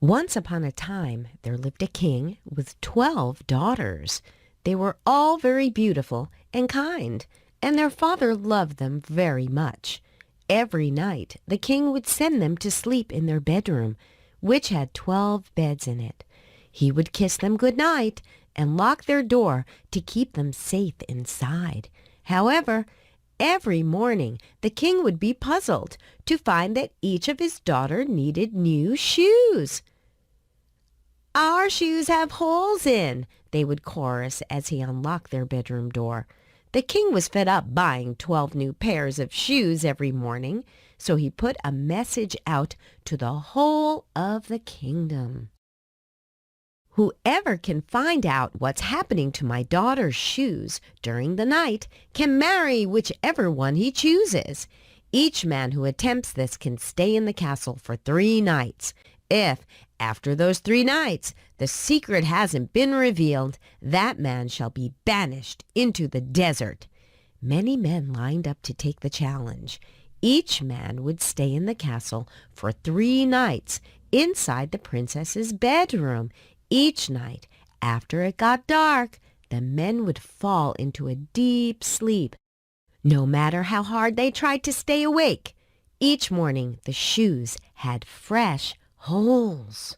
Once upon a time, there lived a king with 12 daughters. They were all very beautiful and kind, and their father loved them very much. Every night, the king would send them to sleep in their bedroom, which had 12 beds in it. He would kiss them good night and lock their door to keep them safe inside. However, every morning the king would be puzzled to find that each of his daughters needed new shoes. "Our shoes have holes in," they would chorus as he unlocked their bedroom door. The king was fed up buying 12 new pairs of shoes every morning, so he put a message out to the whole of the kingdom. "Whoever can find out what's happening to my daughter's shoes during the night can marry whichever one he chooses. Each man who attempts this can stay in the castle for 3 nights. If, after those 3 nights, the secret hasn't been revealed, that man shall be banished into the desert." Many men lined up to take the challenge. Each man would stay in the castle for 3 nights inside the princess's bedroom. Each night, after it got dark, the men would fall into a deep sleep, no matter how hard they tried to stay awake. Each morning, the shoes had fresh holes.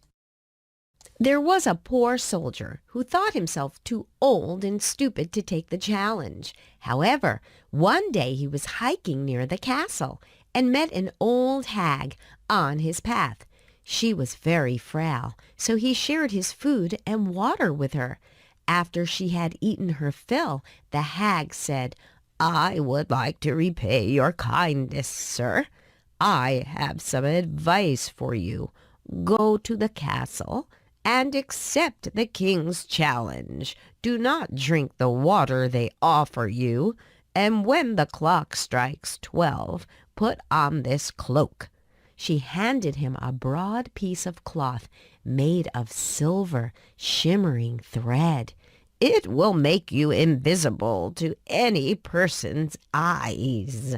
There was a poor soldier who thought himself too old and stupid to take the challenge. However, one day he was hiking near the castle and met an old hag on his path. She was very frail, so he shared his food and water with her. After she had eaten her fill, the hag said, "I would like to repay your kindness, sir. I have some advice for you. Go to the castle and accept the king's challenge. Do not drink the water they offer you, and when the clock strikes 12, put on this cloak." She handed him a broad piece of cloth made of silver, shimmering thread. "It will make you invisible to any person's eyes."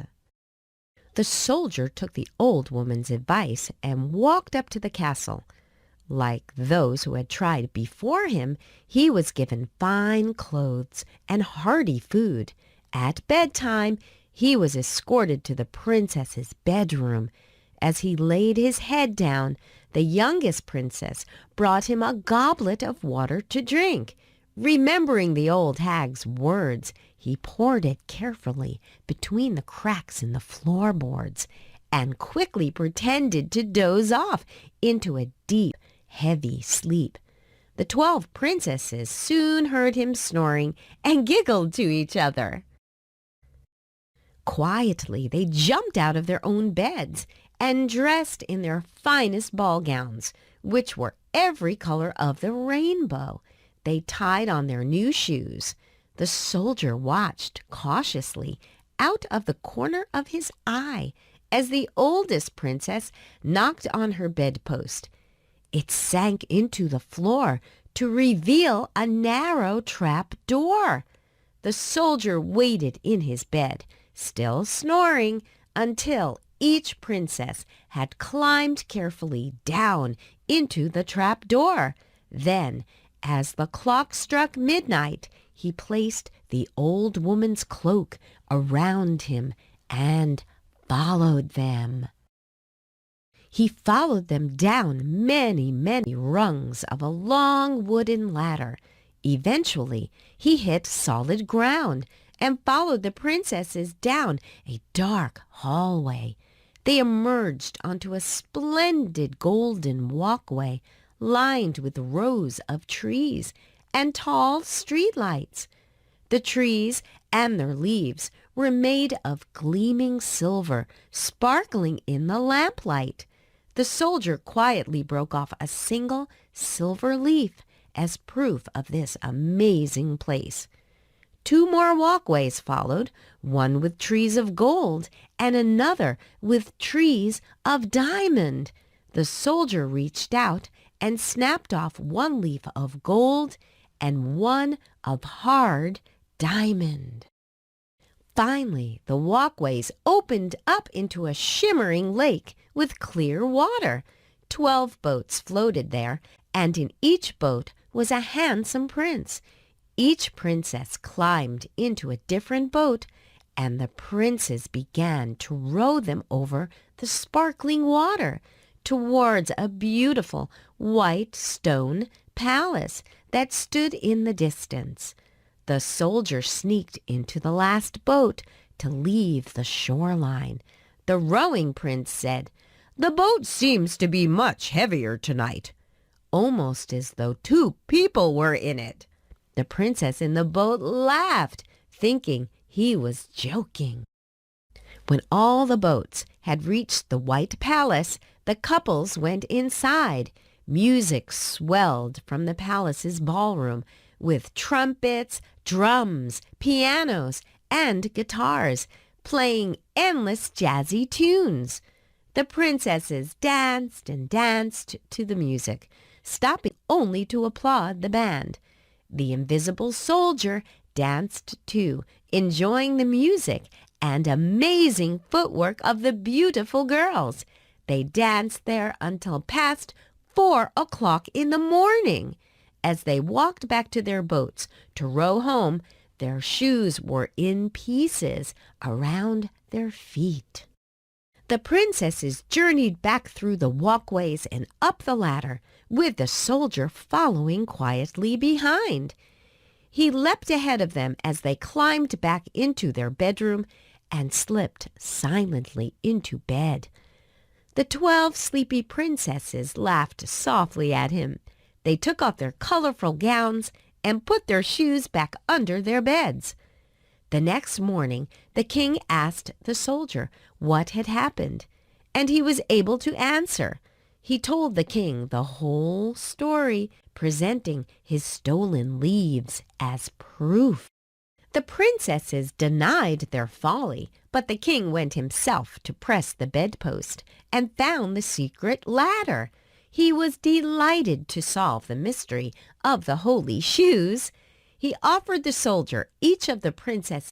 The soldier took the old woman's advice and walked up to the castle. Like those who had tried before him, he was given fine clothes and hearty food. At bedtime, he was escorted to the princess's bedroom. As he laid his head down, the youngest princess brought him a goblet of water to drink. Remembering the old hag's words, he poured it carefully between the cracks in the floorboards and quickly pretended to doze off into a deep, heavy sleep. The 12 princesses soon heard him snoring and giggled to each other. Quietly, they jumped out of their own beds and dressed in their finest ball gowns, which were every color of the rainbow. They tied on their new shoes. The soldier watched cautiously out of the corner of his eye as the oldest princess knocked on her bedpost. It sank into the floor to reveal a narrow trap door. The soldier waited in his bed, still snoring, until each princess had climbed carefully down into the trap door. Then, as the clock struck midnight, he placed the old woman's cloak around him and followed them. He followed them down many, many rungs of a long wooden ladder. Eventually, he hit solid ground and followed the princesses down a dark hallway. They emerged onto a splendid golden walkway lined with rows of trees and tall streetlights. The trees and their leaves were made of gleaming silver, sparkling in the lamplight. The soldier quietly broke off a single silver leaf as proof of this amazing place. 2 more walkways followed, one with trees of gold and another with trees of diamond. The soldier reached out and snapped off one leaf of gold and one of hard diamond. Finally, the walkways opened up into a shimmering lake with clear water. 12 boats floated there, and in each boat was a handsome prince. Each princess climbed into a different boat, and the princes began to row them over the sparkling water towards a beautiful white stone palace that stood in the distance. The soldier sneaked into the last boat to leave the shoreline. The rowing prince said, "The boat seems to be much heavier tonight," almost as though 2 people were in it. The princess in the boat laughed, thinking he was joking. When all the boats had reached the White Palace, the couples went inside. Music swelled from the palace's ballroom with trumpets, drums, pianos, and guitars, playing endless jazzy tunes. The princesses danced and danced to the music, stopping only to applaud the band. The invisible soldier danced too, enjoying the music and amazing footwork of the beautiful girls. They danced there until past 4 o'clock in the morning. As they walked back to their boats to row home, their shoes were in pieces around their feet. The princesses journeyed back through the walkways and up the ladder, with the soldier following quietly behind. He leapt ahead of them as they climbed back into their bedroom and slipped silently into bed. The 12 sleepy princesses laughed softly at him. They took off their colorful gowns and put their shoes back under their beds. The next morning, the king asked the soldier what had happened, and he was able to answer. He told the king the whole story, presenting his stolen leaves as proof. The princesses denied their folly, but the king went himself to press the bedpost and found the secret ladder. He was delighted to solve the mystery of the holy shoes. He offered the soldier each of the princesses.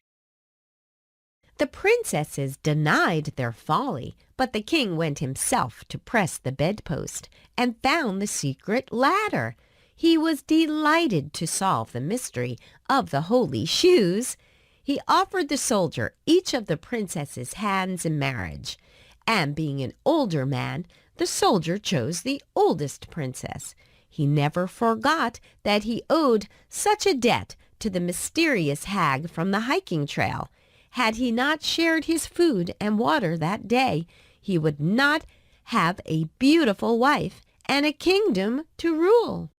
The princesses denied their folly, but the king went himself to press the bedpost and found the secret ladder. He was delighted to solve the mystery of the holy shoes. He offered the soldier each of the princesses' hands in marriage, and being an older man, the soldier chose the oldest princess. He never forgot that he owed such a debt to the mysterious hag from the hiking trail. Had he not shared his food and water that day, he would not have a beautiful wife and a kingdom to rule.